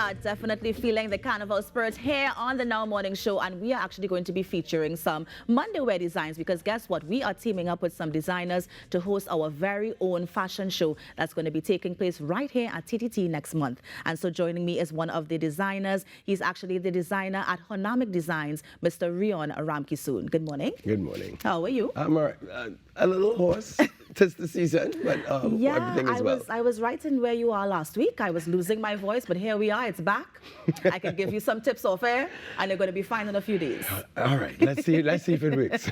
are definitely feeling the carnival spirit here on the Now Morning Show, and we are actually going to be featuring some Monday wear designs because guess what? We are teaming up with some designers to host our very own fashion show that's going to be taking place right here at TTT next month. And so joining me is one of the designers. He's actually the designer at Honamic Designs, Mr. Rion Ramkisoon. Good morning. Good morning. How are you? I'm all right. A little hoarse. Tis the season, but everything is well. I was right in where you are last week. I was losing my voice, but here we are. It's back. I can give you some tips off air, and you're going to be fine in a few days. All right. Let's see if it works.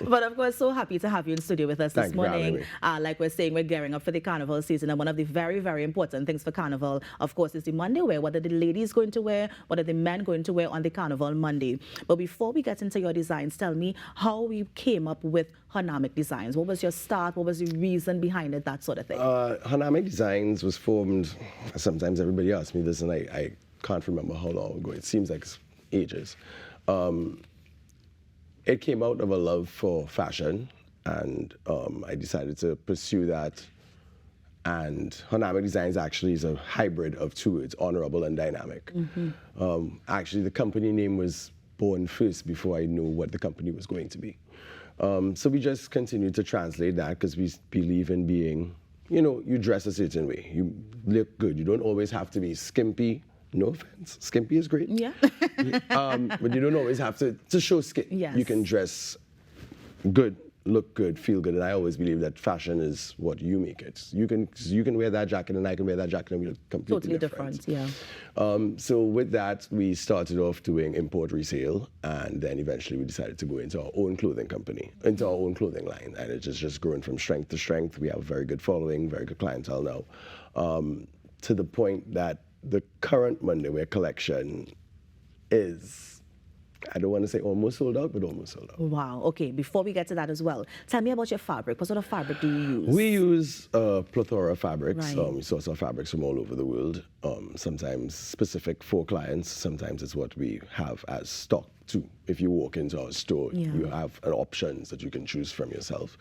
But of course, so happy to have you in studio with us this morning. Like we're saying, we're gearing up for the carnival season, and one of the very, very important things for carnival, of course, is the Monday wear. What are the ladies going to wear? What are the men going to wear on the carnival Monday? But before we get into your designs, tell me how you came up with Honamic Designs. What was your start? What was the reason behind it? That sort of thing. Honamic Designs was formed. Sometimes everybody asks me this, and I can't remember how long ago. It seems like ages. It came out of a love for fashion, and I decided to pursue that. And Honamic Designs actually is a hybrid of two words, honorable and dynamic. Mm-hmm. Actually, the company name was born first before I knew what the company was going to be. So we just continue to translate that because we believe in being, you dress a certain way. You look good. You don't always have to be skimpy. No offense. Skimpy is great. Yeah. But you don't always have to show skin. Yes. You can dress good, look good, feel good. And I always believe that fashion is what you make it. You can wear that jacket and I can wear that jacket and we look completely different. Yeah. So with that, we started off doing import resale, and then eventually we decided to go into our own clothing company, into our own clothing line. And it's just grown from strength to strength. We have a very good following, very good clientele now, to the point that the current Monday wear collection is, I don't want to say almost sold out, but almost sold out. Wow. Okay. Before we get to that as well, tell me about your fabric. What sort of fabric do you use? We use a plethora of fabrics. Right. We source our fabrics from all over the world. Sometimes specific for clients. Sometimes it's what we have as stock too. If you walk into our store, you have options that you can choose from yourself.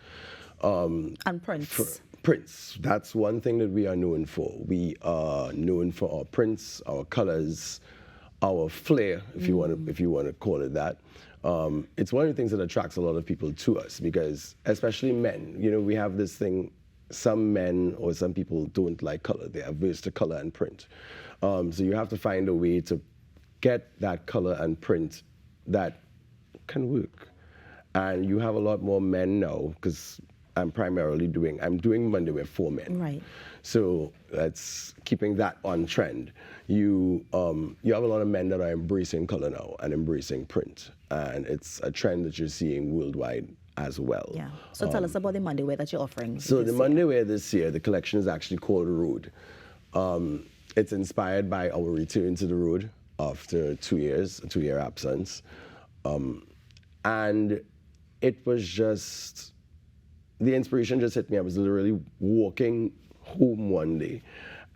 And prints. Prints. That's one thing that we are known for. We are known for our prints, our colors, our flair, if you want to call it that. It's one of the things that attracts a lot of people to us because, especially men, we have this thing. Some men or some people don't like color. They are averse to color and print. So you have to find a way to get that color and print that can work. And you have a lot more men now because I'm doing Monday wear for men. Right. So that's keeping that on trend. You have a lot of men that are embracing color now and embracing print, and it's a trend that you're seeing worldwide as well. Yeah. So tell us about the Monday wear that you're offering. So the Monday wear this year, the collection is actually called Road. It's inspired by our return to the road after a 2-year absence, and it was just. The inspiration just hit me. I was literally walking home one day,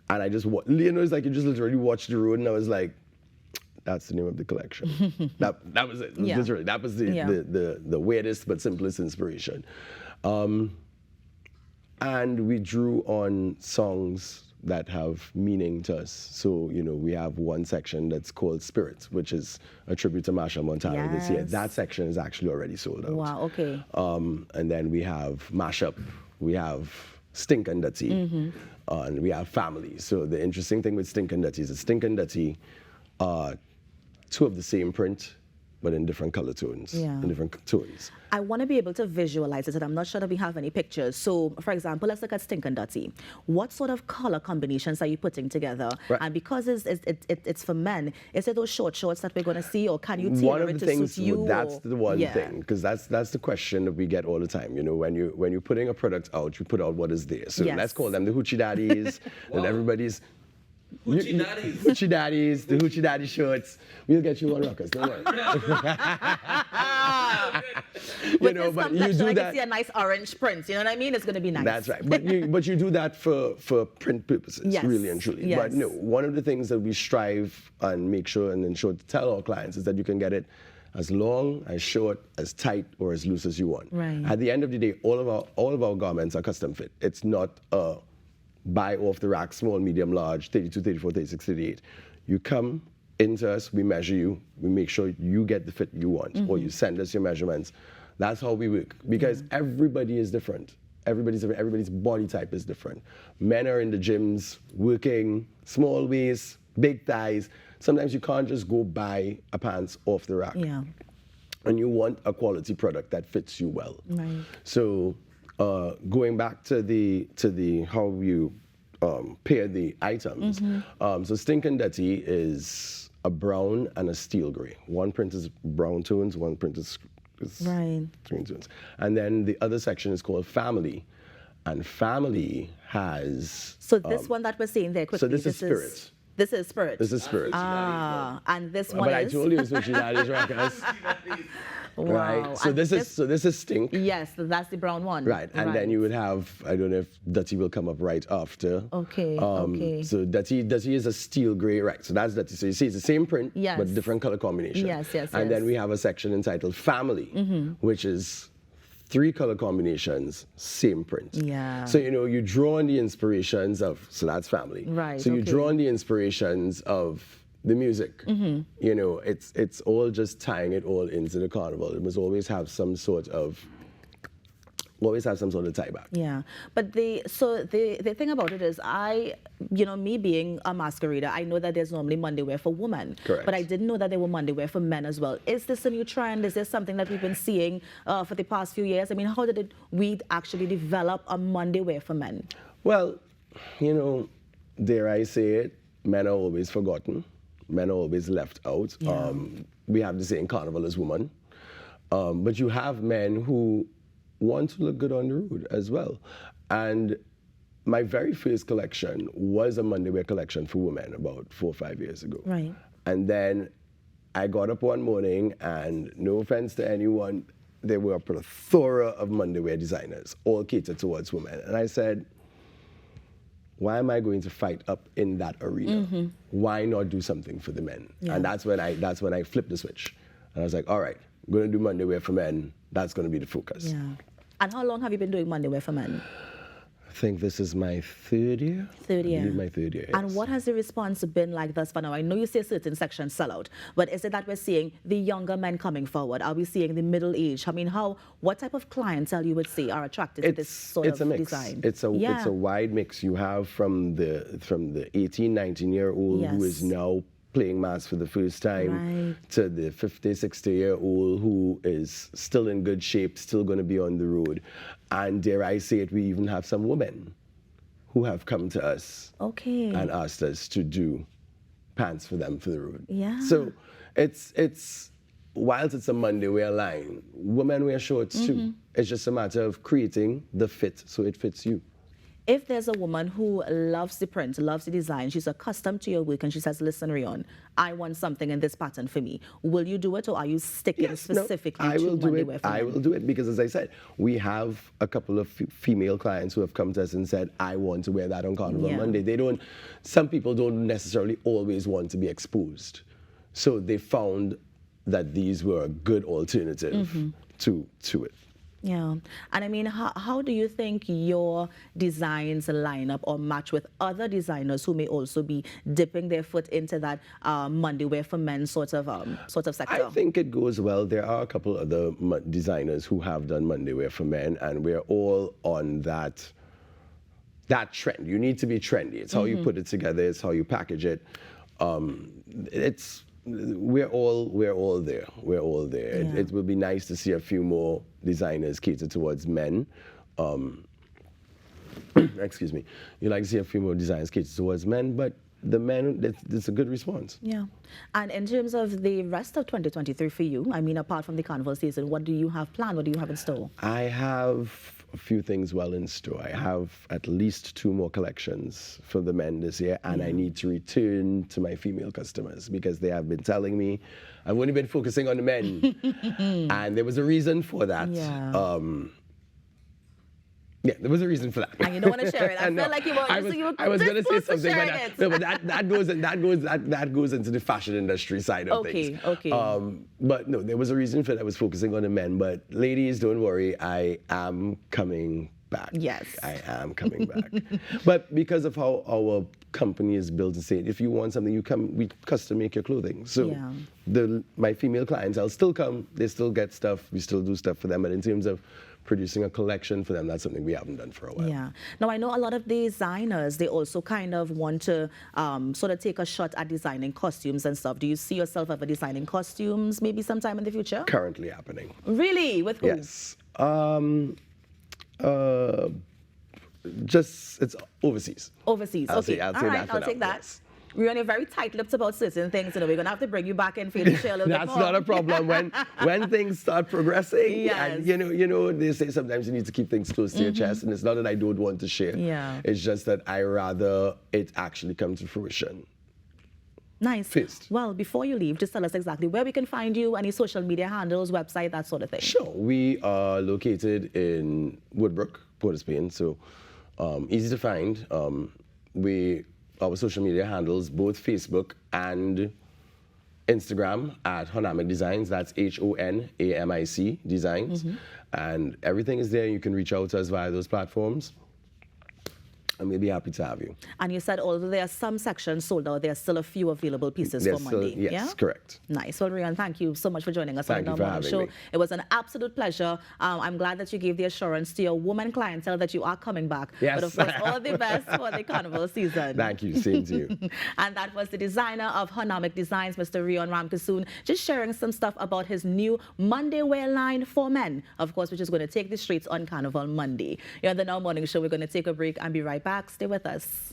and I just, it's like you just literally watched the road, and I was like, that's the name of the collection. that was it. Yeah. Literally, that was the weirdest but simplest inspiration. And we drew on songs that have meaning to us. So, we have one section that's called Spirit, which is a tribute to Masha Montana this year. That section is actually already sold out. Wow, okay. And then we have Mashup, we have Stink and Dirty, and we have Family. So the interesting thing with Stink and Dirty is that Stink and Dirty are two of the same print, but in different color tones, in different tones. I want to be able to visualize it, and I'm not sure that we have any pictures. So, for example, let's look at Stink and Dirty. What sort of color combinations are you putting together? Right. And because it's for men, is it those short shorts that we're going to see, or can you tailor it to suit you? That's the one thing, because that's the question that we get all the time. When you're putting a product out, you put out what is there. So let's call them the hoochie daddies, and everybody's. Hoochie daddies, the hoochie daddy shorts. We'll get you one rockers, don't worry. But you do that. I can see a nice orange print. You know what I mean? It's going to be nice. That's right. But you do that for print purposes, really and truly. Yes. But no, one of the things that we strive and make sure and ensure to tell our clients is that you can get it as long, as short, as tight, or as loose as you want. Right. At the end of the day, all of our garments are custom fit. It's not buy off the rack, small, medium, large, 32, 34, 36, 38. You come into us, we measure you, we make sure you get the fit you want, or you send us your measurements. That's how we work, because everybody is different. Everybody's body type is different. Men are in the gyms working small waist, big thighs. Sometimes you can't just go buy a pants off the rack. Yeah. And you want a quality product that fits you well. Right. So going back to the how you pair the items. So Stinkin' Dirty is a brown and a steel gray. One print is brown tones, one print is green tones. And then the other section is called Family. And Family has... So this one that we're seeing there quickly. So this is Spirit. This is Spirit. This is Spirit. Ah, and this one but is... I told you it's what Daddy's Rockers. Wow. Right. So this is Stink. Yes, that's the brown one. Right. And then you would have, I don't know if Dirty will come up right after. Okay. Okay. So Dirty is a steel gray, right? So that's Dirty. So you see it's the same print, but different color combination. Yes. And then we have a section entitled Family, which is 3 color combinations, same print. Yeah. So, you know, you draw on the inspirations of, so that's Family. Right. So you draw on the inspirations of the music. You know, it's all just tying it all into the carnival. It must always have some sort of tie back. Yeah, but the thing about it is, me being a masquerader, I know that there's normally Monday wear for women. Correct. But I didn't know that there were Monday wear for men as well. Is this a new trend? Is this something that we've been seeing for the past few years? I mean, how did we actually develop a Monday wear for men? Well, you know, dare I say it, men are always forgotten. Men are always left out. Yeah. We have the same carnival as women. But you have men who want to look good on the road as well. And my very first collection was a Monday wear collection for women about 4 or 5 years ago. Right. And then I got up one morning, and no offense to anyone, there were a plethora of Monday wear designers, all catered towards women. And I said, why am I going to fight up in that arena? Why not do something for the men? Yeah. And that's when I flipped the switch. And I was like, all right, I'm going to do Monday wear for men. That's going to be the focus. Yeah. And how long have you been doing Monday wear for men? I think this is my 3rd year. 3rd year. I believe my 3rd year, yes. And what has the response been like thus far now? I know you say certain sections sell out, but is it that we're seeing the younger men coming forward? Are we seeing the middle age? I mean, what type of clientele you would say are attracted to this sort of design? It's a wide mix. You have from the 18, 19-year-old who is now playing mass for the first time to the 50, 60-year-old who is still in good shape, still going to be on the road. And dare I say it, we even have some women who have come to us and asked us to do pants for them for the road. Yeah. So it's whilst it's a Monday wear line, women wear shorts too. It's just a matter of creating the fit so it fits you. If there's a woman who loves the print, loves the design, she's accustomed to your work, and she says, listen, Rion, I want something in this pattern for me. Will you do it, or are you sticking specifically to Monday wear for men? I will do it, because as I said, we have a couple of female clients who have come to us and said, I want to wear that on Carnival Monday. Some people don't necessarily always want to be exposed. So they found that these were a good alternative to it. Yeah. And I mean, how do you think your designs line up or match with other designers who may also be dipping their foot into that Monday wear for men sort of sector? I think it goes well. There are a couple other designers who have done Monday wear for men, and we're all on that trend. You need to be trendy. It's how you put it together. It's how you package it. We're all there. We're all there. Yeah. It would be nice to see a few more designers cater towards men. Excuse me. You like to see a few more designers cater towards men, but the men, it's a good response. Yeah. And in terms of the rest of 2023 for you, I mean, apart from the carnival season, what do you have planned? What do you have in store? I have a few things well in store. I have at least 2 more collections for the men this year, and I need to return to my female customers because they have been telling me I've only been focusing on the men, and there was a reason for that. Yeah. Yeah, there was a reason for that. And you don't want to share it. I feel like I was going to say something, but that goes into the fashion industry side of things. Okay. But no, there was a reason for that. I was focusing on the men. But ladies, don't worry, I am coming back. Yes, I am coming back. But because of how our company is built to say, if you want something, we custom make your clothing. So my female clients, I'll still come, they still get stuff, we still do stuff for them, but in terms of producing a collection for them, that's something we haven't done for a while. Yeah. Now, I know a lot of designers, they also kind of want to sort of take a shot at designing costumes and stuff. Do you see yourself ever designing costumes maybe sometime in the future? Currently happening. Really? With who? Yes. It's overseas. Overseas. Okay. I'll All say right, that for I'll now, take that. yes. We're only very tight-lipped about certain things. You know, we're going to have to bring you back in for you to share a little bit That's more. not a problem. When things start progressing, Yes. and you know, they say sometimes you need to keep things close to your chest, and it's not that I don't want to share. Yeah. It's just that I rather it actually come to fruition. Nice. First. Well, before you leave, just tell us exactly where we can find you, any social media handles, website, that sort of thing. Sure. We are located in Woodbrook, Port of Spain, so easy to find. Our social media handles, both Facebook and Instagram at Honamic Designs. That's Honamic Designs. And everything is there. You can reach out to us via those platforms. And we'll be happy to have you. And you said although there are some sections sold out, there are still a few available pieces for Monday. Yes, yeah? correct. Nice. Well, Rion, thank you so much for joining us on the Thank you for Morning having Show. me. It was an absolute pleasure. I'm glad that you gave the assurance to your woman clientele that you are coming back. Yes. But of course, all the best for the carnival season. Thank you. Same to you. And that was the designer of Honamic Designs, Mr. Rion Ramkasoon, just sharing some stuff about his new Monday wear line for men, of course, which is going to take the streets on Carnival Monday. You're on the Now Morning Show. We're going to take a break and be right back. Stay with us.